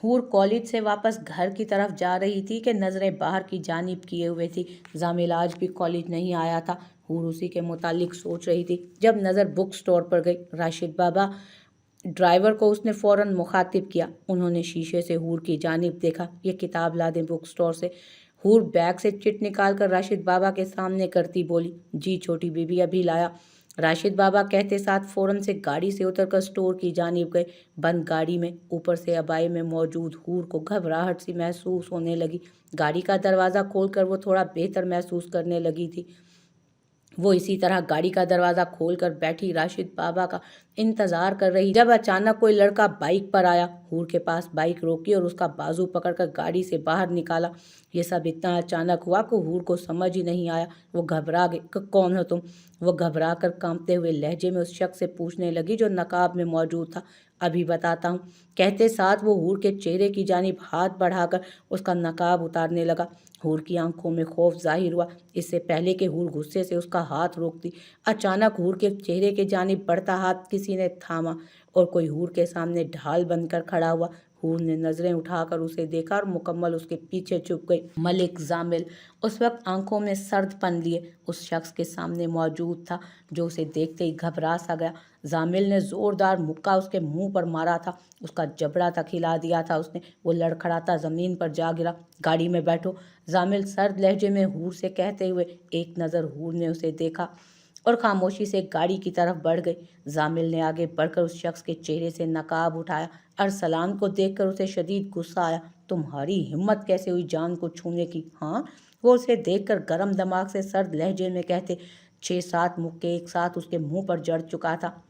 हूर कॉलेज से वापस घर की तरफ जा रही थी कि नज़रें बाहर की जानिब किए हुए थी। जामिल आज भी कॉलेज नहीं आया था। हूर उसी के मुतालिक सोच रही थी जब नज़र बुक स्टोर पर गई। राशिद बाबा ड्राइवर को उसने फ़ौरन मुखातिब किया। उन्होंने शीशे से हूर की जानिब देखा। ये किताब ला दें बुक स्टोर से। हूर बैग से चिट निकाल कर राशिद बाबा के सामने करती बोली, जी छोटी बीबी, अभी लाया। राशिद बाबा कहते साथ फ़ौरन से गाड़ी से उतरकर स्टोर की जानिब गए। बंद गाड़ी में ऊपर से अबाई में मौजूद हूर को घबराहट सी महसूस होने लगी। गाड़ी का दरवाज़ा खोलकर वो थोड़ा बेहतर महसूस करने लगी थी। वो इसी तरह गाड़ी का दरवाज़ा खोलकर बैठी राशिद बाबा का इंतज़ार कर रही जब अचानक कोई लड़का बाइक पर आया। हूर के पास बाइक रोकी और उसका बाजू पकड़कर गाड़ी से बाहर निकाला। ये सब इतना अचानक हुआ कि हूर को समझ ही नहीं आया। वो घबरा गई। कौन हो तुम? वो घबरा कर कांपते हुए लहजे में उस शख्स से पूछने लगी जो नकाब में मौजूद था। अभी बताता हूँ, कहते साथ वो हूर के चेहरे की जानिब हाथ बढ़ाकर उसका नकाब उतारने लगा। हूर की आंखों में खौफ जाहिर हुआ। इससे पहले कि हूर गुस्से से उसका हाथ रोकती, अचानक हूर के चेहरे की जानिब बढ़ता हाथ किसी ने थामा और कोई हूर के सामने ढाल बनकर खड़ा हुआ। हूर ने नजरें उठाकर उसे देखा और मुकम्मल उसके पीछे छुप गई। मलिक जामिल उस वक्त आंखों में सर्दपन लिए उस शख्स के सामने मौजूद था जो उसे देखते ही घबरा सा गया। जामिल ने जोरदार मुक्का उसके मुंह पर मारा था। उसका जबड़ा तक हिला दिया था उसने। वो लड़खड़ाता जमीन पर जा गिरा। गाड़ी में बैठो, जामिल सर्द लहजे में हूर से कहते हुए। एक नज़र हूर ने उसे देखा और खामोशी से गाड़ी की तरफ बढ़ गई। जामिल ने आगे बढ़कर उस शख्स के चेहरे से नकाब उठाया। अरसलान को देखकर उसे शदीद गुस्सा आया। तुम्हारी हिम्मत कैसे हुई जान को छूने की? हाँ, वो उसे देखकर गर्म दिमाग से सर्द लहजे में कहते। 6-7 मुक्के एक साथ उसके मुंह पर जड़ चुका था।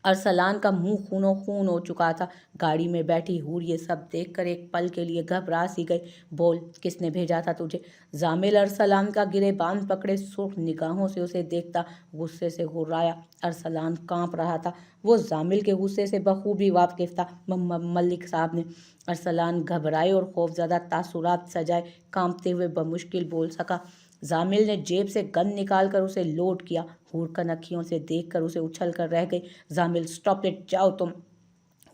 अरसलान का मुंह खूनो खून हो चुका था। गाड़ी में बैठी हूर ये सब देखकर एक पल के लिए घबरा सी गई। बोल, किसने भेजा था तुझे? जामिल अरसलान का गिरेबान पकड़े सुर्ख निगाहों से उसे देखता गुस्से से घुर्राया। अरसलान कांप रहा था। वो जामिल के गुस्से से बखूबी वाकिफ था। मलिक साहब ने। अरसलान घबराए और खौफजदा तासुरात सजाए कांपते हुए बमुश्किल बोल सका। जामिल ने जेब से गन निकालकर उसे लोड किया। हूर कनखियों से देखकर उसे उछल कर रह गई। जामिल, स्टॉप इट, जाओ तुम।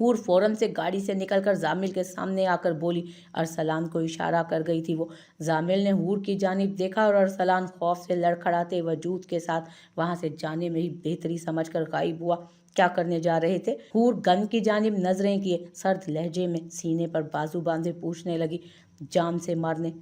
हूर फौरन से गाड़ी से निकलकर जामिल के सामने आकर बोली। अरसलान को इशारा कर गई थी वो। जामिल ने हूर की जानिब देखा और अरसलान खौफ से लड़खड़ाते वजूद के साथ वहां से जाने में ही बेहतरी समझकर गायब हुआ। क्या करने जा रहे थे? हूर गन की जानिब नजरें किए सर्द लहजे में सीने पर बाजू बांधे पूछने लगी। जान से मारने।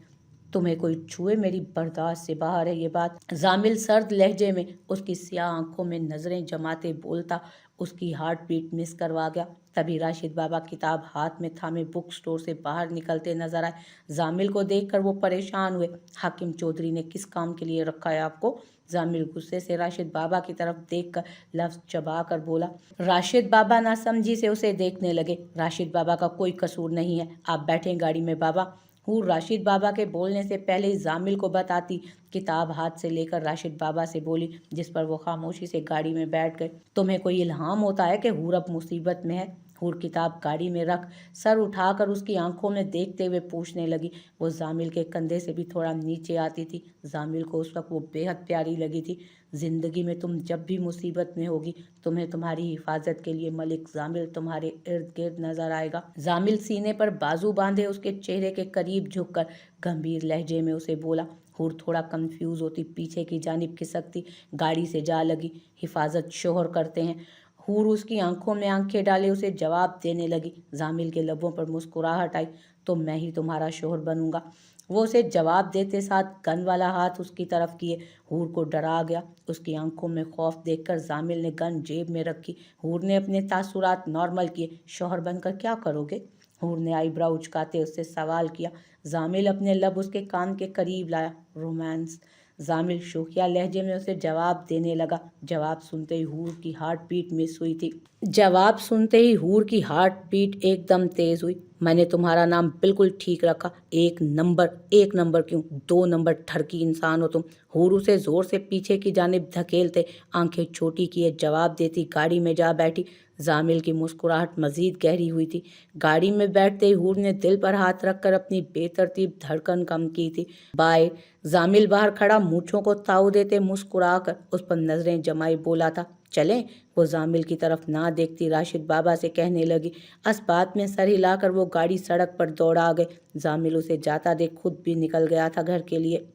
तुम्हें कोई छुए मेरी बर्दाश्त से बाहर है ये बात। जामिल सर्द लहजे में उसकी स्याह आंखों में नजरें जमाते बोलता उसकी हार्ट बीट मिस करवा गया। तभी राशिद बाबा किताब हाथ में थामे बुक स्टोर से बाहर निकलते नजर आए। जामिल को देखकर वो परेशान हुए। हाकिम चौधरी ने किस काम के लिए रखा है आपको? जामिल गुस्से से राशिद बाबा की तरफ देखकर लफ्ज चबा कर बोला। राशिद बाबा नासमझी से उसे देखने लगे। राशिद बाबा का कोई कसूर नहीं है, आप बैठें गाड़ी में बाबा। हूर राशिद बाबा के बोलने से पहले ही जामिल को बताती किताब हाथ से लेकर राशिद बाबा से बोली, जिस पर वो खामोशी से गाड़ी में बैठ गए। तुम्हें कोई इल्हाम होता है कि हूर अब मुसीबत में है? हूर किताब गाड़ी में रख सर उठाकर उसकी आंखों में देखते हुए पूछने लगी। वो जामिल के कंधे से भी थोड़ा नीचे आती थी। जामिल को उस वक्त वो बेहद प्यारी लगी थी। जिंदगी में तुम जब भी मुसीबत में होगी, तुम्हें तुम्हारी हिफाजत के लिए मलिक जामिल तुम्हारे इर्द गिर्द नजर आएगा। जामिल सीने पर बाजू बांधे उसके चेहरे के करीब झुककर गंभीर लहजे में उसे बोला। हूर थोड़ा कंफ्यूज होती पीछे की जानिब खिसकती गाड़ी से जा लगी। हिफाजत शोहर करते हैं। हूर उसकी आंखों में आंखें डाले उसे जवाब देने लगी। जामिल के लबों पर मुस्कुराहट आई। तो मैं ही तुम्हारा शोहर बनूंगा। वो उसे जवाब देते साथ गन वाला हाथ उसकी तरफ किए। हूर को डरा गया। उसकी आंखों में खौफ देखकर जामिल ने गन जेब में रखी। हूर ने अपने तासुरात नॉर्मल किए। शोहर बनकर क्या करोगे? हूर ने आईब्रो उचकाते उससे सवाल किया। जामिल अपने लब उसके कान के करीब लाया। रोमांस। जामिल शोखिया लहजे में उसे जवाब देने लगा। जवाब सुनते ही हूर की हार्ट बीट मिस हुई थी। जवाब सुनते ही हूर की हार्ट बीट एकदम तेज हुई। मैंने तुम्हारा नाम बिल्कुल ठीक रखा। एक नंबर क्यों, 2 नंबर ठरकी इंसान हो तुम। हूर उसे जोर से पीछे की जानिब धकेलते आंखें छोटी किए जवाब देती गाड़ी में जा बैठी। जामिल की मुस्कुराहट मजीद गहरी हुई थी। गाड़ी में बैठते ही हूर ने दिल पर हाथ रखकर अपनी बेतरतीब धड़कन कम की थी। बाय। जामिल बाहर खड़ा मूंछों को ताऊ देते मुस्कुराकर उस पर नजरें जमाई बोला था, चलें? वो जामिल की तरफ ना देखती राशिद बाबा से कहने लगी। अस्पात में सर हिलाकर वो गाड़ी सड़क पर दौड़ा गए। जामिल उसे जाता देख खुद भी निकल गया था घर के लिए।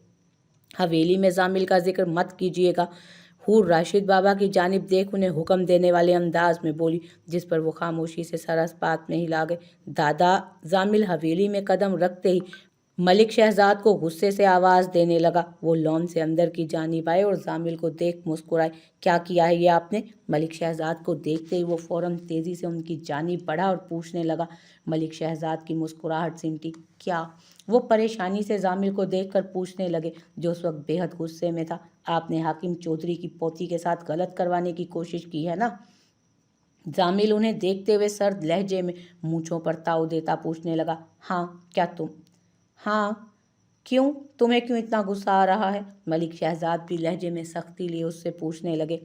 हवेली में जामिल का जिक्र मत कीजिएगा। हूर राशिद बाबा की जानिब देख उन्हें हुक्म देने वाले अंदाज में बोली, जिस पर वो खामोशी से सर अस्पात में हिला गए। दादा। जामिल हवेली में कदम रखते ही मलिक शहजाद को गुस्से से आवाज़ देने लगा। वो लॉन से अंदर की जानिब आए और जामिल को देख मुस्कुराए। क्या किया है ये आपने? मलिक शहजाद को देखते ही वो फौरन तेज़ी से उनकी जानिब बढ़ा और पूछने लगा। मलिक शहजाद की मुस्कुराहट सिमटी। क्या? वो परेशानी से जामिल को देखकर पूछने लगे, जो उस वक्त बेहद गुस्से में था। आपने हाकिम चौधरी की पोती के साथ गलत करवाने की कोशिश की है ना? जामिल उन्हें देखते हुए सर्द लहजे में मूंछों पर ताव देता पूछने लगा। हाँ। क्या तुम? हाँ। क्यों? तुम्हें क्यों इतना गुस्सा आ रहा है? मलिक शहजाद भी लहजे में सख्ती लिए उससे पूछने लगे।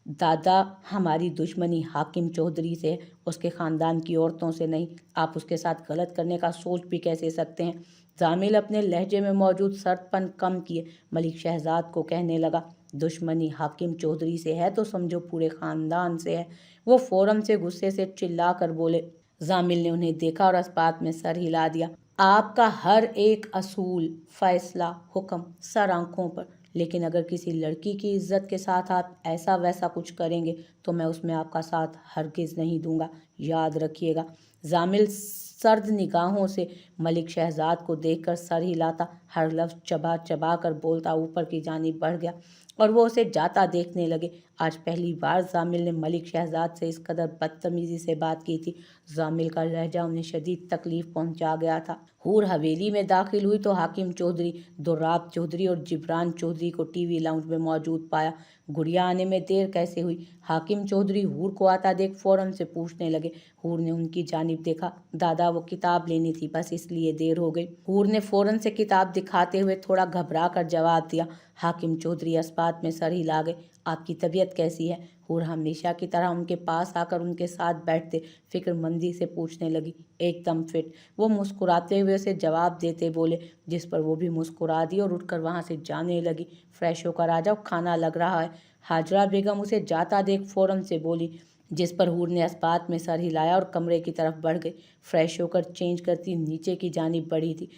दादा, हमारी दुश्मनी हाकिम चौधरी से है, उसके ख़ानदान की औरतों से नहीं। आप उसके साथ गलत करने का सोच भी कैसे सकते हैं? जामिल अपने लहजे में मौजूद सख्तपन कम किए मलिक शहजाद को कहने लगा, दुश्मनी हाकिम चौधरी से है तो समझो पूरे ख़ानदान से है। वो फौरन से गुस्से से चिल्ला कर बोले। जामिल ने उन्हें देखा और अस्पात में सर हिला दिया। आपका हर एक असूल, फैसला, हुक्म सर आंखों पर, लेकिन अगर किसी लड़की की इज्जत के साथ आप ऐसा वैसा कुछ करेंगे तो मैं उसमें आपका साथ हरगिज़ नहीं दूंगा, याद रखिएगा। जामिल सर्द निगाहों से मलिक शहजाद को देखकर सर हिलाता, हर लफ्ज़ चबा चबा कर बोलता ऊपर की जानिब बढ़ गया और वो उसे जाता देखने लगे। आज पहली बार जामिल ने मलिक शहजाद से इस कदर बदतमीज़ी से बात की थी। जामिल का लहजा उन्हें शदीद तकलीफ़ पहुंचा गया था। हूर हवेली में दाखिल हुई तो हाकिम चौधरी, दुर्राब चौधरी और जिब्रान चौधरी को टीवी लाउंज में मौजूद पाया। गुड़िया आने में देर कैसे हुई? हाकिम चौधरी हूर को आता देख फौरन से पूछने लगे। हूर ने उनकी जानिब देखा। दादा, वो किताब लेनी थी, बस इसलिए देर हो गई। हूर ने फौरन से किताब दिखाते हुए थोड़ा घबरा कर जवाब दिया। हाकिम चौधरी अस्पात में सर हिला गए। आपकी तबीयत कैसी है? हूर हमेशा की तरह उनके पास आकर उनके साथ बैठते फिक्रमंदी से पूछने लगी। एकदम फिट। वो मुस्कुराते हुए उसे जवाब देते बोले, जिस पर वो भी मुस्कुरा दी और उठकर वहाँ से जाने लगी। फ्रेश होकर आ जाओ, खाना लग रहा है। हाजरा बेगम उसे जाता देख फौरन से बोली, जिस पर हूर ने अस्पात में सर हिलाया और कमरे की तरफ बढ़ गई। फ्रेश होकर चेंज करती नीचे की जानिब बढ़ी थी।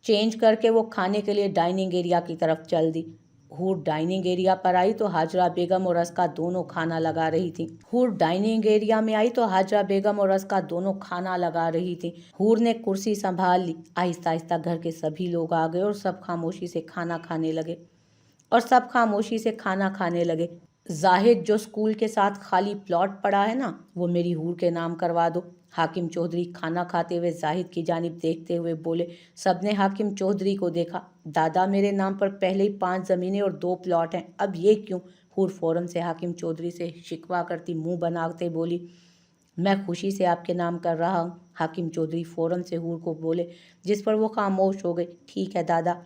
चेंज करके वो खाने के लिए डाइनिंग एरिया की तरफ चल दी। हूर डाइनिंग एरिया पर आई तो हाजरा बेगम और अस्का दोनों खाना लगा रही थी। हूर डाइनिंग एरिया में आई तो हाजरा बेगम और अस्का दोनों खाना लगा रही थी। हूर ने कुर्सी संभाल ली। आहिस्ता आहिस्ता घर के सभी लोग आ गए और सब खामोशी से खाना खाने लगे। जाहिद, जो स्कूल के साथ खाली प्लॉट पड़ा है ना, वो मेरी हूर के नाम करवा दो। हाकिम चौधरी खाना खाते हुए जाहिद की जानिब देखते हुए बोले। सबने हाकिम चौधरी को देखा। दादा, मेरे नाम पर पहले ही 5 ज़मीनें और 2 प्लॉट हैं, अब ये क्यों? हूर फौरन से हाकिम चौधरी से शिकवा करती मुंह बनाते बोली, मैं खुशी से आपके नाम कर रहा हूँ। हाकिम चौधरी फौरन से हूर को बोले, जिस पर वो खामोश हो गई। ठीक है दादा।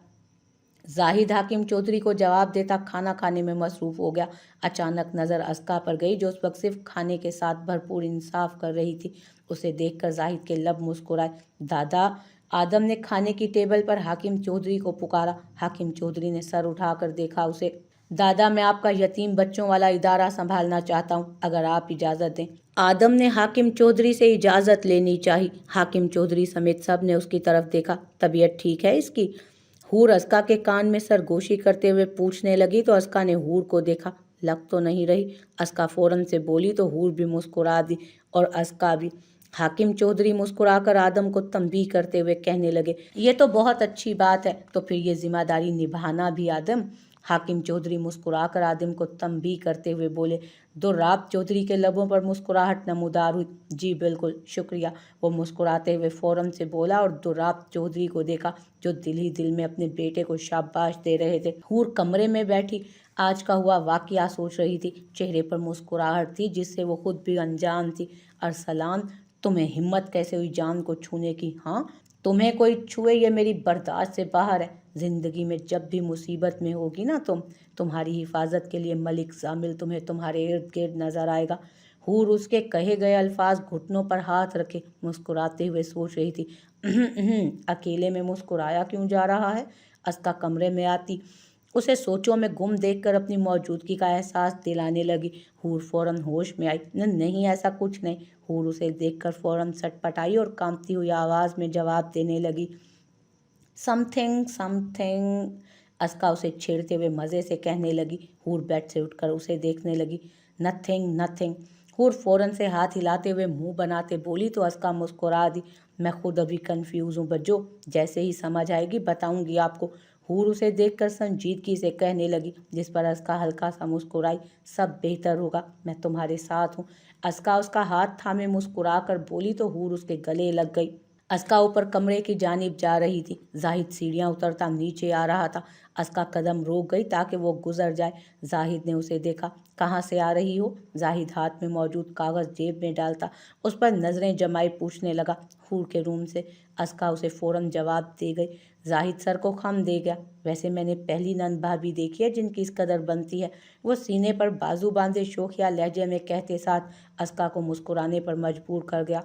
जाहिद हाकिम चौधरी को जवाब देता खाना खाने में मसरूफ़ हो गया। अचानक नज़र अस्का पर गई, जो उस वक्त सिर्फ खाने के साथ भरपूर इंसाफ कर रही थी। उसे देखकर जाहिद के लब मुस्कुराए। दादा। आदम ने खाने की टेबल पर हाकिम चौधरी को पुकारा। हाकिम चौधरी ने सर उठाकर देखा उसे। दादा, मैं आपका यतीम बच्चों वाला इदारा संभालना चाहता हूँ, अगर आप इजाज़त दें। आदम ने हाकिम चौधरी से इजाज़त लेनी चाहिए। हाकिम चौधरी समेत सब ने उसकी तरफ देखा। तबीयत ठीक है इसकी? हूर अस्का के कान में सरगोशी करते हुए पूछने लगी तो अस्का ने हूर को देखा। लग तो नहीं रही। अस्का फौरन से बोली तो हूर भी मुस्कुरा दी और अस्का भी। हाकिम चौधरी मुस्कुराकर आदम को तंबीह करते हुए कहने लगे, ये तो बहुत अच्छी बात है, तो फिर ये जिम्मेदारी निभाना भी आदम। हाकिम चौधरी मुस्कुराकर आदम को तंबीह करते हुए बोले। दुर्राब चौधरी के लबों पर मुस्कुराहट नमूदार हुई। जी बिल्कुल, शुक्रिया। वो मुस्कुराते हुए फौरन से बोला और दुर्राब चौधरी को देखा, जो दिल ही दिल में अपने बेटे को शाबाश दे रहे थे। हूर कमरे में बैठी आज का हुआ वाकया सोच रही थी। चेहरे पर मुस्कुराहट थी जिससे वो खुद भी अनजान थी। अरसलान, तुम्हें हिम्मत कैसे हुई जान को छूने की? हाँ, तुम्हें कोई छुए ये मेरी बर्दाश्त से बाहर है। ज़िंदगी में जब भी मुसीबत में होगी ना तुम्हारी हिफाजत के लिए मलिक ज़ामिल तुम्हें तुम्हारे इर्द गिर्द नज़र आएगा। हूर उसके कहे गए अल्फाज घुटनों पर हाथ रखे मुस्कुराते हुए सोच रही थी। अकेले में मुस्कुराया क्यों जा रहा है? अस्का कमरे में आती उसे सोचों में गुम देखकर अपनी मौजूदगी का एहसास दिलाने लगी। हूर फौरन होश में आई। नहीं, ऐसा कुछ नहीं। हूर उसे देखकर फौरन सटपटाई और कांपती हुई आवाज़ में जवाब देने लगी, समथिंग समथिंग। अस्का उसे छेड़ते हुए मज़े से कहने लगी। हूर बेड से उठकर उसे देखने लगी। Nothing nothing. हूर फौरन से हाथ हिलाते हुए मुंह बनाते बोली तो अस्का मुस्कुरा दी। मैं खुद अभी कंफ्यूज हूँ बज्जो, जैसे ही समझ आएगी बताऊंगी आपको। हूर उसे देखकर संजीदगी से कहने लगी, जिस पर अस्का हल्का सा मुस्कुराई। सब बेहतर होगा, मैं तुम्हारे साथ हूँ। अस्का उसका हाथ थामे मुस्कुरा कर बोली तो हूर उसके गले लग गई। अस्का ऊपर कमरे की जानिब जा रही थी। जाहिद सीढ़ियाँ उतरता नीचे आ रहा था। अस्का कदम रोक गई ताकि वो गुजर जाए। जाहिद ने उसे देखा। कहाँ से आ रही हो? जाहिद हाथ में मौजूद कागज़ जेब में डालता उस पर नज़रें जमाए पूछने लगा। हूर के रूम से। अस्का उसे फ़ौरन जवाब दे गई। जाहिद सर को खम दे गया। वैसे मैंने पहली नंद भाभी देखी है जिनकी इस कदर बनती है। वो सीने पर बाजू बांधे शोखिया लहजे में कहते साथ अस्का को मुस्कुराने पर मजबूर कर गया।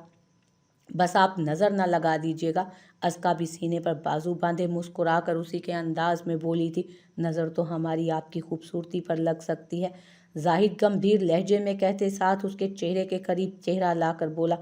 बस आप नज़र न लगा दीजिएगा। अस्का भी सीने पर बाजू बांधे मुस्कुरा कर उसी के अंदाज में बोली थी, नज़र तो हमारी आपकी खूबसूरती पर लग सकती है। जाहिद गंभीर लहजे में कहते साथ उसके चेहरे के करीब चेहरा लाकर बोला,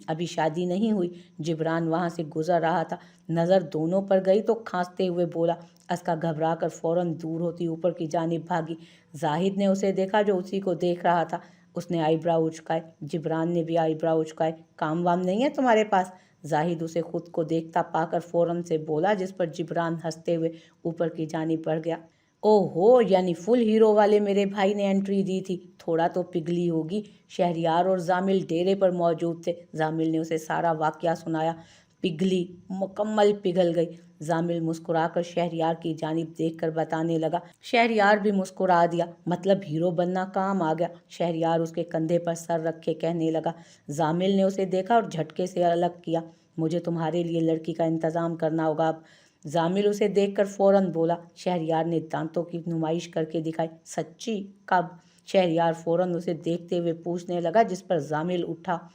अभी शादी नहीं हुई। जिब्रान वहाँ से गुजर रहा था। नज़र दोनों पर गई तो खांसते हुए बोला। अस्का घबरा कर फौरन दूर होती ऊपर की जानिब भागी। जाहिद ने उसे देखा जो उसी को देख रहा था। उसने आईब्राउ उचकाए। जिब्रान ने भी आईब्राउ उचकाए। काम वाम नहीं है तुम्हारे पास? जाहिद उसे खुद को देखता पाकर फौरन से बोला, जिस पर जिब्रान हंसते हुए ऊपर की जानिब बढ़ गया। ओहो, यानी फुल हीरो वाले मेरे भाई ने एंट्री दी थी। थोड़ा तो पिघली होगी। शहरियार और जामिल डेरे पर मौजूद थे। जामिल ने उसे सारा वाकया सुनाया। पिघली, मुकम्मल पिघल गई। जामिल मुस्कुराकर शहरियार की जानिब देखकर बताने लगा। शहरियार भी मुस्कुरा दिया। मतलब हीरो बनना काम आ गया। शहरियार उसके कंधे पर सर रखे कहने लगा। जामिल ने उसे देखा और झटके से अलग किया। मुझे तुम्हारे लिए लड़की का इंतज़ाम करना होगा अब। जामिल उसे देखकर फौरन बोला। शहरियार ने दांतों की नुमाइश करके दिखाई। सच्ची? कब? शहरियार फौरन उसे देखते हुए पूछने लगा, जिस पर जामिल उठा।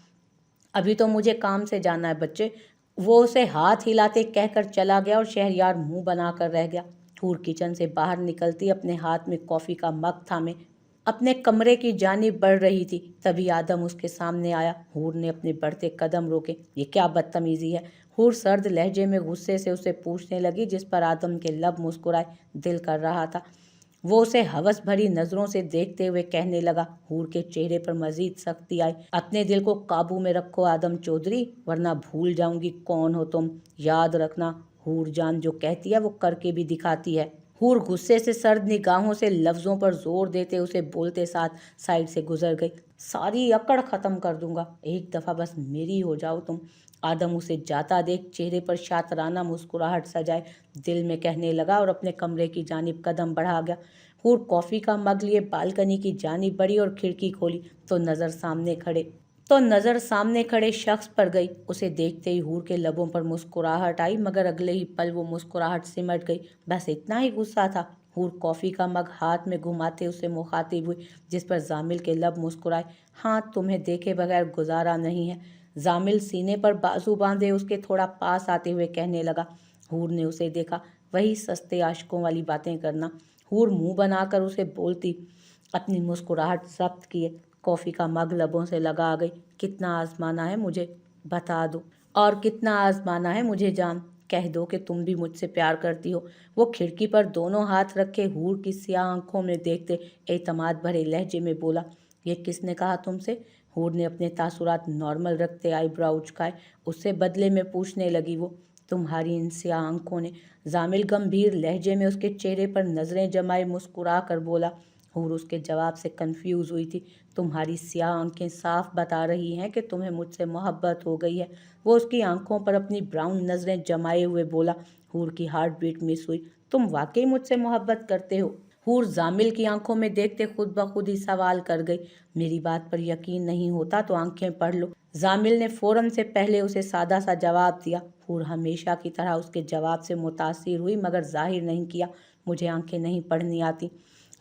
अभी तो मुझे काम से जाना है बच्चे। वो उसे हाथ हिलाते कहकर चला गया और शहरियार मुंह बनाकर रह गया। हूर किचन से बाहर निकलती अपने हाथ में कॉफ़ी का मग थामे अपने कमरे की जानिब बढ़ रही थी। तभी आदम उसके सामने आया। हूर ने अपने बढ़ते कदम रोके। ये क्या बदतमीजी है? हूर सर्द लहजे में गुस्से से उसे पूछने लगी, जिस पर आदम के लब मुस्कुराए। दिल कर रहा था वो उसे हवस भरी नजरों से देखते हुए कहने लगा। हूर के चेहरे पर मजीद सख्ती आई। अपने दिल को काबू में रखो आदम चौधरी, वरना भूल जाऊंगी कौन हो तुम। याद रखना, हूर जान जो कहती है वो करके भी दिखाती है। हूर गुस्से से सर्द निगाहों से लफ्जों पर जोर देते उसे बोलते साथ साइड से गुजर गई। सारी अकड़ खत्म कर दूंगा, एक दफा बस मेरी हो जाओ तुम। आदम उसे जाता देख चेहरे पर शातराना मुस्कुराहट सजाए दिल में कहने लगा और अपने कमरे की जानिब कदम बढ़ा गया। हूर कॉफ़ी का मग लिए बालकनी की जानिब बढ़ी और खिड़की खोली तो नज़र सामने खड़े शख्स पर गई। उसे देखते ही हूर के लबों पर मुस्कुराहट आई, मगर अगले ही पल वो मुस्कुराहट सिमट गई। बस इतना ही गुस्सा था। हूर कॉफ़ी का मग हाथ में घुमाते उसे मुखातिब हुई, जिस पर जामिल के लब मुस्कुराए। हाँ, तुम्हें देखे बगैर गुजारा नहीं है। जामिल सीने पर बाजू बांधे उसके थोड़ा पास आते हुए कहने लगा। हूर ने उसे देखा। वही सस्ते आशिकों वाली बातें करना। हूर मुंह बनाकर उसे बोलती, अपनी मुस्कुराहट जब्त किए। कॉफ़ी का मग लबों से लगा आ गई। कितना आजमाना है मुझे, बता दो। और कितना आजमाना है मुझे जान, कह दो कि तुम भी मुझसे प्यार करती हो। वो खिड़की पर दोनों हाथ रखे हूर की स्याह आंखों में देखते एतमाद भरे लहजे में बोला, ये किसने कहा तुमसे? हूर ने अपने तासुरात नॉर्मल रखते आईब्रो उचकाए। उससे बदले में पूछने लगी वो, तुम्हारी इन स्याह आंखों ने? जामिल गंभीर लहजे में उसके चेहरे पर नजरें जमाए मुस्कुरा कर बोला। हूर उसके जवाब से कंफ्यूज हुई थी। तुम्हारी स्याह आंखें साफ बता रही हैं कि तुम्हें मुझसे मोहब्बत हो गई है। वो उसकी आंखों पर अपनी ब्राउन नजरें जमाए हुए बोला। हूर की हार्ट बीट मिस हुई। तुम वाकई मुझसे मोहब्बत करते हो? हूर जामिल की आंखों में देखते खुद ब खुद ही सवाल कर गई, मेरी बात पर यकीन नहीं होता तो आंखें पढ़ लो। जामिल ने फौरन से पहले उसे सादा सा जवाब दिया। हूर हमेशा की तरह उसके जवाब से मुतासिर हुई मगर जाहिर नहीं किया, मुझे आंखें नहीं पढ़नी आती।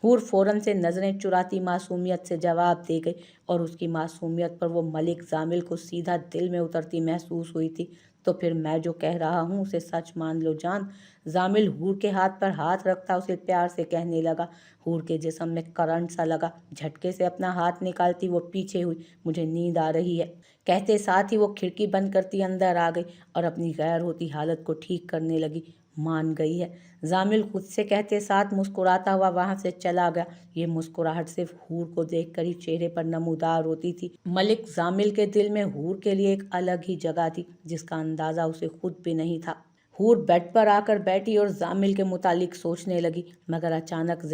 हूर फौरन से नज़रें चुराती मासूमियत से जवाब दे गई और उसकी मासूमियत पर वो मलिक जामिल को सीधा दिल में उतरती महसूस हुई थी। तो फिर मैं जो कह रहा हूँ उसे सच मान लो जान। जामिल हूर के हाथ पर हाथ रखता उसे प्यार से कहने लगा। हूर के जिस्म में करंट सा लगा। झटके से अपना हाथ निकालती वो पीछे हुई, मुझे नींद आ रही है कहते साथ ही वो खिड़की बंद करती अंदर आ गई और अपनी गैर होती हालत को ठीक करने लगी। मान गई है, जामिल खुद से कहते साथ मुस्कुराता हुआ वहां से चला गया। ये मुस्कुराहट सिर्फ हूर को देखकर ही चेहरे पर नमूदार होती थी। मलिक जामिल के दिल में हूर के लिए एक अलग ही जगह थी जिसका अंदाजा उसे खुद भी नहीं था। हूर बेड पर आकर बैठी और जामिल के मुतालिक सोचने लगी मगर अचानक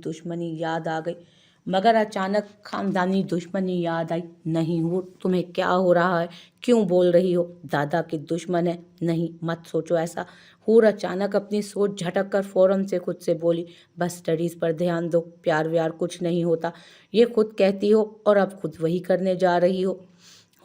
दुश्मनी याद आई। नहीं हूर, तुम्हें क्या हो रहा है? क्यों बोल रही हो दादा की दुश्मन है? नहीं, मत सोचो ऐसा। हूर अचानक अपनी सोच झटक कर फौरन से खुद से बोली, बस स्टडीज पर ध्यान दो, प्यार व्यार कुछ नहीं होता, ये खुद कहती हो और अब खुद वही करने जा रही हो।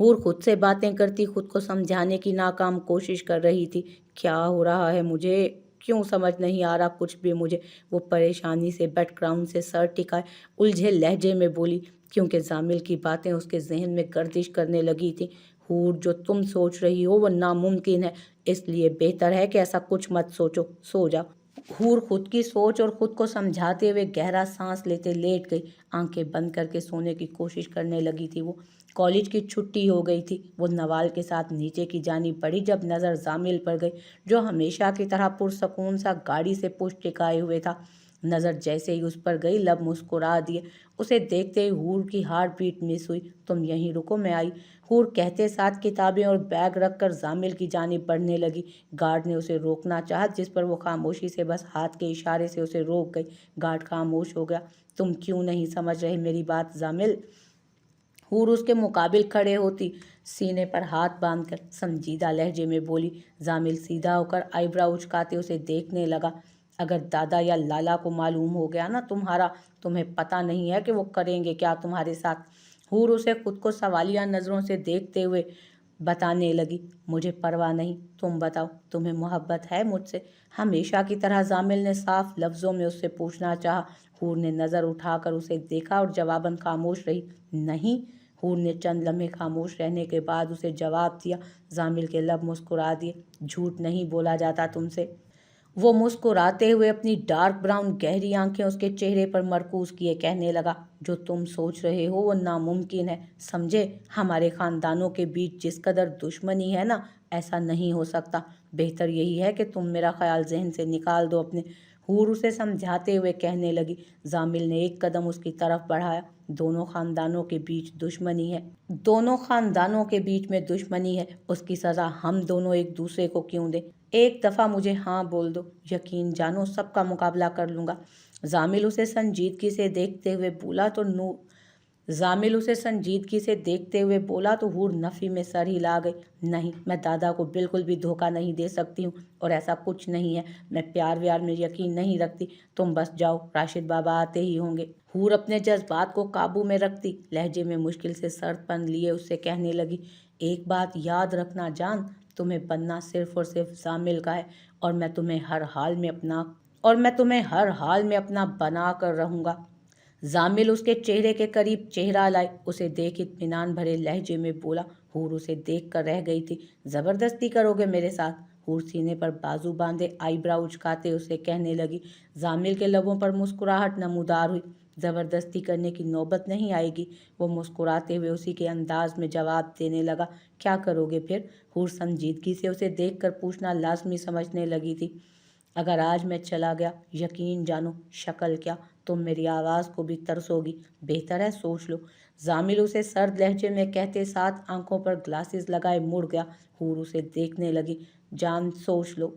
हूर खुद से बातें करती खुद को समझाने की नाकाम कोशिश कर रही थी। क्या हो रहा है मुझे? क्यों समझ नहीं आ रहा कुछ भी मुझे? वो परेशानी से बैकग्राउंड से सर टिकाए उलझे लहजे में बोली, क्योंकि जामिल की बातें उसके जहन में गर्दिश करने लगी थी। हूर, जो तुम सोच रही हो वो नामुमकिन है, इसलिए बेहतर है कि ऐसा कुछ मत सोचो, सो जाओ। हूर खुद की सोच और खुद को समझाते हुए गहरा सांस लेते लेट गई। आंखें बंद करके सोने की कोशिश करने लगी थी वो। कॉलेज की छुट्टी हो गई थी। वो नवाल के साथ नीचे की जानी पड़ी जब नज़र जामिल पर गई, जो हमेशा की तरह पुरसकून सा गाड़ी से पुष्ट टिकाए हुए था। नज़र जैसे ही उस पर गई लब मुस्कुरा दिए। उसे देखते ही हूर की हार्ट बीट मिस हुई। तुम यहीं रुको, मैं आई। हूर कहते साथ किताबें और बैग रखकर जामिल की जानिब बढ़ने लगी। गार्ड ने उसे रोकना चाहा जिस पर वो खामोशी से बस हाथ के इशारे से उसे रोक गई। गार्ड खामोश हो गया। तुम क्यों नहीं समझ रहे मेरी बात जामिल? हूर उसके मुकाबिल खड़े होती, सीने पर हाथ बांधकर संजीदा लहजे में बोली। जामिल सीधा होकर आईब्रो उचकाते उसे देखने लगा। अगर दादा या लाला को मालूम हो गया ना तुम्हारा, तुम्हें पता नहीं है कि वो करेंगे क्या तुम्हारे साथ। हूर उसे खुद को सवालिया नज़रों से देखते हुए बताने लगी, मुझे परवाह नहीं, तुम बताओ, तुम्हें मोहब्बत है मुझसे? हमेशा की तरह जामिल ने साफ लफ्ज़ों में उससे पूछना चाहा। हूर ने नज़र उठाकर उसे देखा और जवाबन खामोश रही। नहीं। हूर ने चंद लम्हे खामोश रहने के बाद उसे जवाब दिया। जामिल के लब मुस्कुरा दिए। झूठ नहीं बोला जाता तुमसे। वो मुस्कुराते हुए अपनी डार्क ब्राउन गहरी आंखें उसके चेहरे पर मरकूज किए कहने लगा, जो तुम सोच रहे हो वो नामुमकिन है, समझे? हमारे खानदानों के बीच जिस कदर दुश्मनी है ना, ऐसा नहीं हो सकता। बेहतर यही है कि तुम मेरा ख्याल जहन से निकाल दो अपने। हूर उसे समझाते हुए कहने लगी। जामिल ने एक कदम उसकी तरफ बढ़ाया। दोनों खानदानों के बीच दुश्मनी है, दोनों खानदानों के बीच में दुश्मनी है, उसकी सज़ा हम दोनों एक दूसरे को क्यों दें? एक दफ़ा मुझे हाँ बोल दो, यकीन जानो सबका मुकाबला कर लूँगा। जामिल उसे संजीदगी से देखते हुए बोला तो नू जामिल उसे संजीदगी से देखते हुए बोला तो हूर नफ़ी में सर हिला गई। नहीं, मैं दादा को बिल्कुल भी धोखा नहीं दे सकती हूँ और ऐसा कुछ नहीं है। मैं प्यार व्यार में यकीन नहीं रखती। तुम बस जाओ, राशिद बाबा आते ही होंगे। हूर अपने जज्बात को काबू में रखती लहजे में मुश्किल से सर्दपन लिए उससे कहने लगी, एक बात याद रखना जान, तुम्हें बनना सिर्फ और सिर्फ जामिल का है और मैं तुम्हें हर हाल में अपना बना कर रहूँगा। जामिल उसके चेहरे के करीब चेहरा लाए, उसे देख इत्मीनान भरे लहजे में बोला। हूर उसे देख कर रह गई थी। ज़बरदस्ती करोगे मेरे साथ? हूर सीने पर बाजू बांधे आईब्रो उचकाते उसे कहने लगी। जामिल के लबों पर मुस्कुराहट नमूदार हुई। ज़बरदस्ती करने की नौबत नहीं आएगी। वो मुस्कुराते हुए उसी के अंदाज में जवाब देने लगा। क्या करोगे फिर? हूर संजीदगी से उसे देखकर पूछना लाजमी समझने लगी थी। अगर आज मैं चला गया, यकीन जानो, शक्ल क्या, तुम मेरी आवाज़ को भी तरसोगी। बेहतर है सोच लो। जामिल उसे सर्द लहजे में कहते साथ आंखों पर ग्लासेस लगाए मुड़ गया। हूर उसे देखने लगी। जान, सोच लो।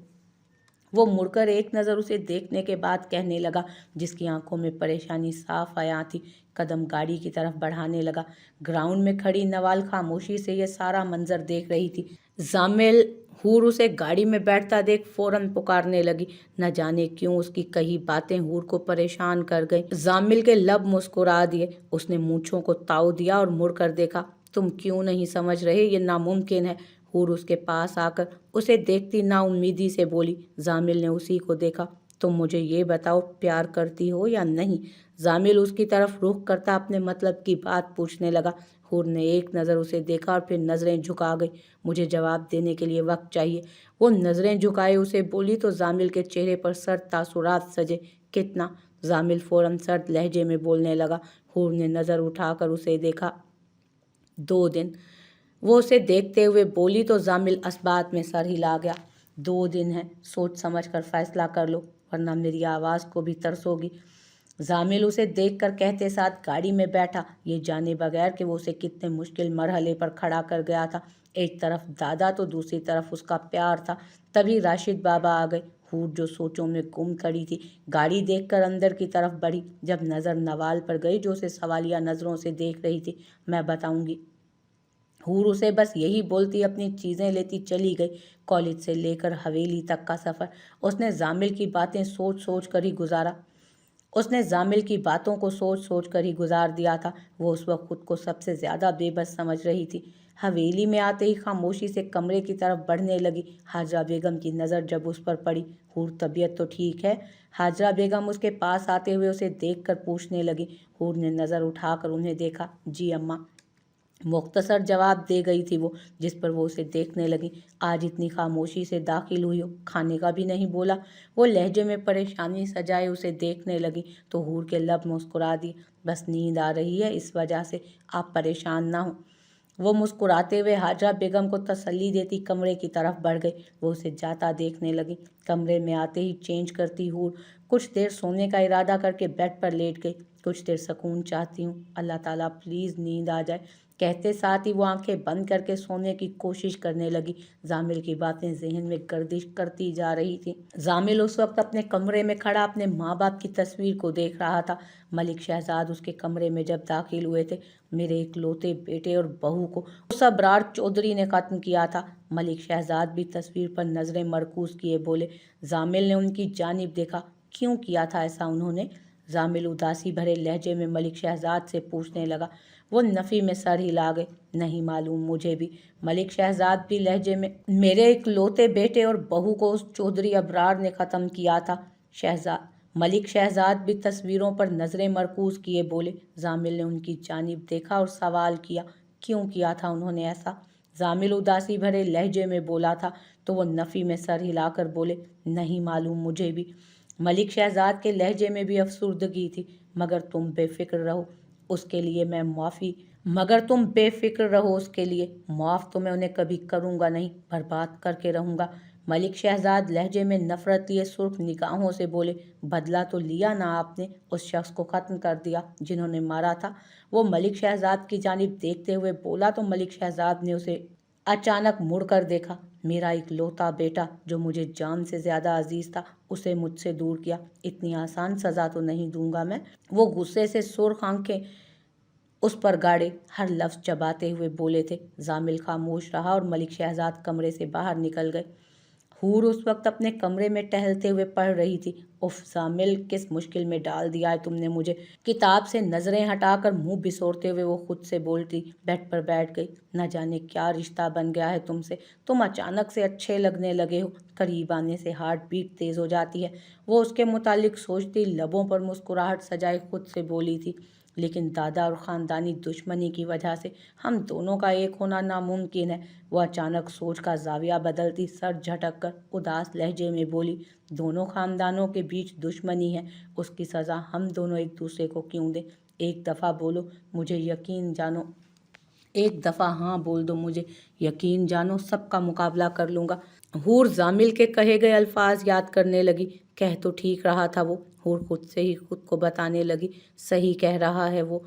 वो मुड़कर एक नज़र उसे देखने के बाद कहने लगा, जिसकी आंखों में परेशानी साफ आया थी। कदम गाड़ी की तरफ बढ़ाने लगा। ग्राउंड में खड़ी नवाल खामोशी से ये सारा मंजर देख रही थी। जामिल हूर उसे गाड़ी में बैठता देख फौरन पुकारने लगी। न जाने क्यों उसकी कही बातें हूर को परेशान कर गई। जामिल के लब मुस्कुरा दिए। उसने मूंछों को ताव दिया और मुड़कर देखा। तुम क्यों नहीं समझ रहे, ये नामुमकिन है। हूर उसके पास आकर उसे देखती नाउम्मीदी से बोली। जामिल ने उसी को देखा। तुम मुझे ये बताओ, प्यार करती हो या नहीं। जामिल उसकी तरफ रुख करता अपने मतलब की बात पूछने लगा। हूर ने एक नज़र उसे देखा और फिर नज़रें झुका गई। मुझे जवाब देने के लिए वक्त चाहिए। वो नज़रें झुकाए उसे बोली तो जामिल के चेहरे पर सर्द तासुरात सजे। कितना। जामिल फौरन सर्द लहजे में बोलने लगा। हूर ने नज़र उठाकर उसे देखा। 2 दिन। वो उसे देखते हुए बोली तो जामिल असबात में सर हिला गया। 2 दिन है, सोच समझ कर फैसला कर लो, वरना मेरी आवाज़ को भी तरसोगी। जामिल उसे देखकर कहते साथ गाड़ी में बैठा, ये जाने बगैर कि वो उसे कितने मुश्किल मरहले पर खड़ा कर गया था। एक तरफ दादा तो दूसरी तरफ उसका प्यार था। तभी राशिद बाबा आ गए। हूर जो सोचों में गुम खड़ी थी, गाड़ी देखकर अंदर की तरफ बढ़ी। जब नज़र नवाल पर गई जो उसे सवालिया नज़रों से देख रही थी। मैं बताऊंगी। हूर उसे बस यही बोलती अपनी चीज़ें लेती चली गई। कॉलेज से लेकर हवेली तक का सफ़र उसने जामिल की बातें सोच सोच कर ही गुजारा। उसने जामिल की बातों को सोच सोच कर ही गुजार दिया था। वो उस वक्त खुद को सबसे ज़्यादा बेबस समझ रही थी। हवेली में आते ही खामोशी से कमरे की तरफ बढ़ने लगी। हाजरा बेगम की नज़र जब उस पर पड़ी। हूर, तबीयत तो ठीक है। हाजरा बेगम उसके पास आते हुए उसे देखकर पूछने लगी। हूर ने नज़र उठाकर उन्हें देखा। जी अम्मा, मुख्तसर जवाब दे गई थी वो, जिस पर वो उसे देखने लगी। आज इतनी खामोशी से दाखिल हुई हो, खाने का भी नहीं बोला। वो लहजे में परेशानी सजाए उसे देखने लगी तो हूर के लब मुस्कुरा दी। बस नींद आ रही है, इस वजह से आप परेशान ना हो। वो मुस्कुराते हुए हाजरा बेगम को तसल्ली देती कमरे की तरफ बढ़ गई। वो उसे जाता देखने लगी। कमरे में आते ही चेंज करती हूर कुछ देर सोने का इरादा करके बेड पर लेट गई। कुछ देर सुकून चाहती हूँ, अल्लाह ताला प्लीज़ नींद आ जाए। कहते साथ ही वो आंखें बंद करके सोने की कोशिश करने लगी। जामिल की बातें जहन में गर्दिश करती जा रही थी। जामिल उस वक्त अपने कमरे में खड़ा अपने माँ बाप की तस्वीर को देख रहा था। मलिक शहजाद उसके कमरे में जब दाखिल हुए थे। मेरे इकलौते बेटे और बहू को उस अबरार चौधरी ने ख़त्म किया था। मलिक शहजाद भी तस्वीर पर नज़रें मरकूज़ किए बोले। जामिल ने उनकी जानिब देखा। क्यों किया था ऐसा उन्होंने? जामिल उदासी भरे लहजे में मलिक शहजाद से पूछने लगा। वो नफ़ी में सर हिला गए। नहीं मालूम मुझे भी। मलिक शहजाद भी लहजे में, मेरे इकलौते बेटे और बहू को उस चौधरी अबरार ने ख़त्म किया था। शहजाद मलिक शहजाद भी तस्वीरों पर नज़रें मरकूज़ किए बोले। जामिल ने उनकी जानिब देखा और सवाल किया, क्यों किया था उन्होंने ऐसा? जामिल उदासी भरे लहजे में बोला था तो वो नफ़ी में सर हिलाकर बोले, नहीं मालूम मुझे भी। मलिक शहजाद के लहजे में भी अफसुर्दगी थी। मगर तुम बेफिक्र रहो, उसके लिए मैं माफ़ी मगर तुम बेफिक्र रहो उसके लिए माफ़ तो मैं उन्हें कभी करूँगा नहीं, बर्बाद करके रहूँगा। मलिक शहजाद लहजे में नफ़रत लिए सुर्ख निगाहों से बोले। बदला तो लिया ना आपने, उस शख्स को ख़त्म कर दिया जिन्होंने मारा था। वो मलिक शहजाद की जानिब देखते हुए बोला तो मलिक शहजाद ने उसे अचानक मुड़कर देखा। मेरा इकलौता बेटा जो मुझे जान से ज़्यादा अजीज़ था, उसे मुझसे दूर किया। इतनी आसान सज़ा तो नहीं दूंगा मैं। वो गुस्से से सुर्ख आंखें उस पर गाड़े हर लफ्ज़ चबाते हुए बोले थे। जामिल खामोश रहा और मलिक शहजाद कमरे से बाहर निकल गए। हूर उस वक्त अपने कमरे में टहलते हुए पढ़ रही थी। उफ जामिल, किस मुश्किल में डाल दिया है तुमने मुझे। किताब से नज़रें हटाकर मुंह बिसोरते हुए वो खुद से बोलती बेड पर बैठ गई। न जाने क्या रिश्ता बन गया है तुमसे, तुम अचानक से अच्छे लगने लगे हो। करीब आने से हार्ट बीट तेज़ हो जाती है। वो उसके मुतालिक सोचती लबों पर मुस्कुराहट सजाए खुद से बोली थी, लेकिन दादा और ख़ानदानी दुश्मनी की वजह से हम दोनों का एक होना नामुमकिन है। वो अचानक सोच का जाविया बदलती सर झटक कर उदास लहजे में बोली, दोनों ख़ानदानों के बीच दुश्मनी है, उसकी सज़ा हम दोनों एक दूसरे को क्यों दें? एक दफ़ा बोलो, मुझे यकीन जानो, एक दफ़ा हाँ बोल दो, मुझे यकीन जानो, सबका मुकाबला कर लूँगा। हूर जामिल के कहे गए अल्फाज याद करने लगी। कह तो ठीक रहा था वो। हूर खुद से ही खुद को बताने लगी, सही कह रहा है वो।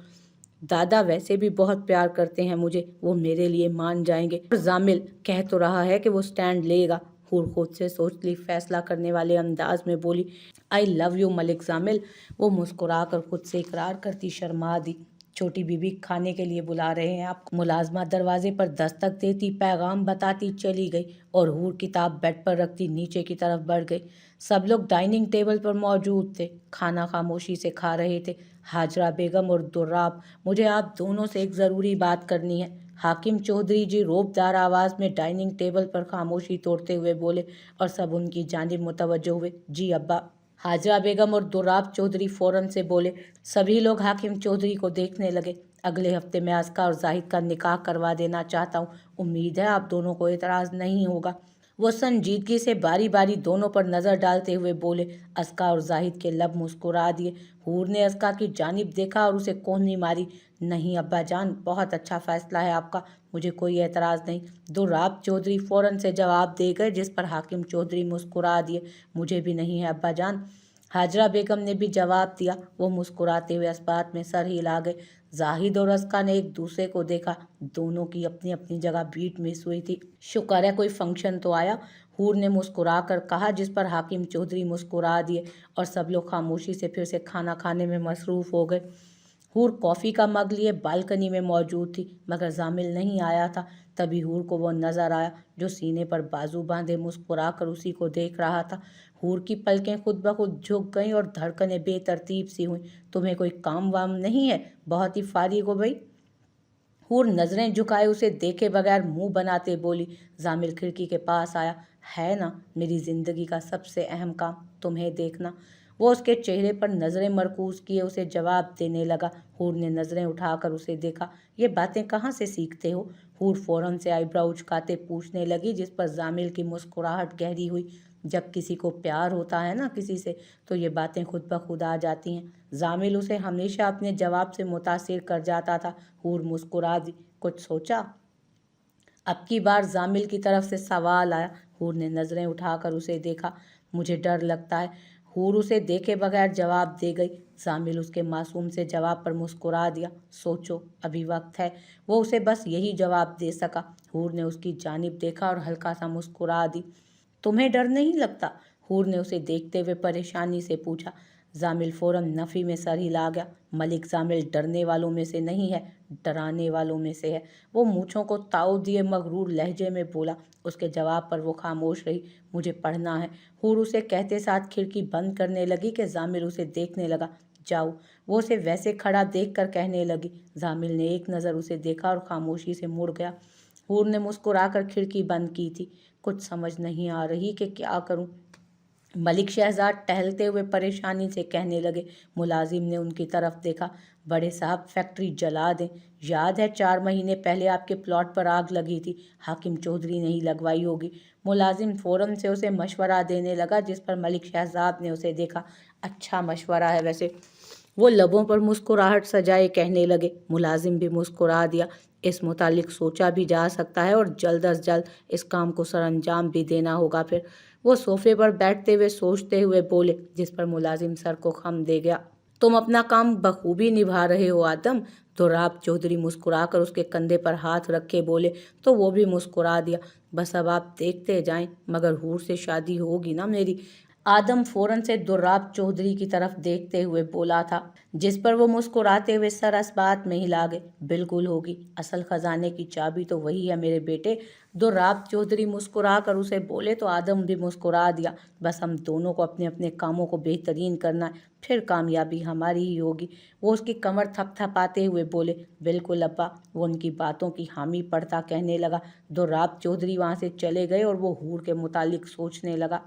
दादा वैसे भी बहुत प्यार करते हैं मुझे, वो मेरे लिए मान जाएंगे। और जामिल कह तो रहा है कि वो स्टैंड लेगा। हूर खुद से सोच ली फैसला करने वाले अंदाज में बोली, I love you Malik Jamil. वो मुस्कुरा कर खुद से इकरार करती शर्मा दी। छोटी बीबी खाने के लिए बुला रहे हैं आपको। मुलाजमा दरवाजे पर दस्तक देती, पैगाम बताती चली गई और हूर किताब बेड पर रखती नीचे की तरफ बढ़ गई। सब लोग डाइनिंग टेबल पर मौजूद थे, खाना खामोशी से खा रहे थे। हाजरा बेगम और दुर्राब, मुझे आप दोनों से एक ज़रूरी बात करनी है, हाकिम चौधरी जी रोबदार आवाज़ में डाइनिंग टेबल पर खामोशी तोड़ते हुए बोले और सब उनकी जानिब मुतवज्जो हुए। जी अब्बा। हाजरा बेगम और दुर्राब चौधरी फ़ौरन से बोले। सभी लोग हाकिम चौधरी को देखने लगे। अगले हफ्ते मैं अस्का और जाहिद का निकाह करवा देना चाहता हूँ, उम्मीद है आप दोनों को एतराज़ नहीं होगा। वो संजीदगी से बारी बारी दोनों पर नज़र डालते हुए बोले। अस्का और जाहिद के लब मुस्कुरा दिए। हूर ने अस्का की जानिब देखा और उसे कोहनी मारी। नहीं अब्बा जान, बहुत अच्छा फ़ैसला है आपका, मुझे कोई एतराज़ नहीं। दुर्राब चौधरी फ़ौरन से जवाब दे गए, जिस पर हाकिम चौधरी मुस्कुरा दिए। मुझे भी नहीं है अब्बा जान। हाजरा बेगम ने भी जवाब दिया। वो मुस्कुराते हुए इस बात में सर हिला गए। जाहिद और अस्का ने एक दूसरे को देखा। दोनों की अपनी अपनी जगह बीट मिस हुई थी। शुक्र है कोई फंक्शन तो आया, हूर ने मुस्कुरा कर कहा, जिस पर हाकिम चौधरी मुस्कुरा दिए और सब लोग खामोशी से फिर से खाना खाने में मसरूफ़ हो गए। हूर कॉफ़ी का मग लिए बालकनी में मौजूद थी, मगर जामिल नहीं आया था। तभी हूर को वो नज़र आया जो सीने पर बाजू बांधे मुस्कुरा कर उसी को देख रहा था। हूर की पलकें खुद ब खुद झुक गईं और धड़कनें बेतरतीब सी हुईं। तुम्हें कोई काम वाम नहीं है? बहुत ही फारिग हो गई। हूर नज़रें झुकाए उसे देखे बगैर मुंह बनाते बोली। जामिल खिड़की के पास आया। है ना, मेरी ज़िंदगी का सबसे अहम काम तुम्हें देखना। वो उसके चेहरे पर नज़रें मरकूज़ किए उसे जवाब देने लगा। हूर ने नज़रें उठाकर उसे देखा। ये बातें कहाँ से सीखते हो? हूर फ़ौरन से आईब्रो उचकाते पूछने लगी, जिस पर जामिल की मुस्कुराहट गहरी हुई। जब किसी को प्यार होता है ना किसी से, तो ये बातें खुद ब खुद आ जाती हैं। जामिल उसे हमेशा अपने जवाब से मुतासिर कर जाता था। हूर मुस्कुरा दी। कुछ सोचा? अब की बार जामिल की तरफ से सवाल आया। हूर ने नज़रें उठाकर उसे देखा। मुझे डर लगता है। हूर उसे देखे बगैर जवाब दे गई। जामिल उसके मासूम से जवाब पर मुस्कुरा दिया। सोचो, अभी वक्त है। वो उसे बस यही जवाब दे सका। हूर ने उसकी जानिब देखा और हल्का सा मुस्कुरा दी। तुम्हें डर नहीं लगता? हूर ने उसे देखते हुए परेशानी से पूछा। जामिल फ़ौरन नफ़ी में सर हिला गया। मलिक जामिल डरने वालों में से नहीं है, डराने वालों में से है। वो मूँछों को ताव दिए मगरूर लहजे में बोला। उसके जवाब पर वो खामोश रही। मुझे पढ़ना है। हूर उसे कहते साथ खिड़की बंद करने लगी कि जामिल उसे देखने लगा। जाओ। वो उसे वैसे खड़ा देख कर कहने लगी। जामिल ने एक नज़र उसे देखा और खामोशी से मुड़ गया। हूर ने मुस्कुराकर खिड़की बंद की थी। कुछ समझ नहीं आ रही कि क्या करूं। मलिक शहजाद टहलते हुए परेशानी से कहने लगे। मुलाजिम ने उनकी तरफ देखा। बड़े साहब, फैक्ट्री जला दें। याद है 4 महीने पहले आपके प्लॉट पर आग लगी थी, हाकिम चौधरी ने ही लगवाई होगी। मुलाजिम फ़ौरन से उसे मशवरा देने लगा, जिस पर मलिक शहजाद ने उसे देखा। अच्छा मशवरा है वैसे। वो लबों पर मुस्कुराहट सजाए कहने लगे। मुलाजिम भी मुस्कुरा दिया। इस मुतालिक सोचा भी जा सकता है और जल्द अज जल्द इस काम को सरअंजाम भी देना होगा। फिर वो सोफे पर बैठते हुए सोचते हुए बोले, जिस पर मुलाजिम सर को खम दे गया। तुम अपना काम बखूबी निभा रहे हो आदम। दुर्राब चौधरी मुस्कुराकर उसके कंधे पर हाथ रखे बोले, तो वो भी मुस्कुरा दिया। बस अब आप देखते जाएं, मगर हूर से शादी होगी ना मेरी? आदम फ़ौरन से दुर्राब चौधरी की तरफ देखते हुए बोला था, जिस पर वो मुस्कुराते हुए सर इस बात में हिला गए। बिल्कुल होगी, असल खजाने की चाबी तो वही है मेरे बेटे। दुर्राब चौधरी मुस्कुरा कर उसे बोले तो आदम भी मुस्कुरा दिया। बस हम दोनों को अपने अपने कामों को बेहतरीन करना है, फिर कामयाबी हमारी ही होगी। वो उसकी कमर थपथपाते हुए बोले। बिल्कुल अब्बा। वो उनकी बातों की हामी पड़ता कहने लगा। दुर्राब चौधरी वहाँ से चले गए और वो हूर के मुतालिक सोचने लगा।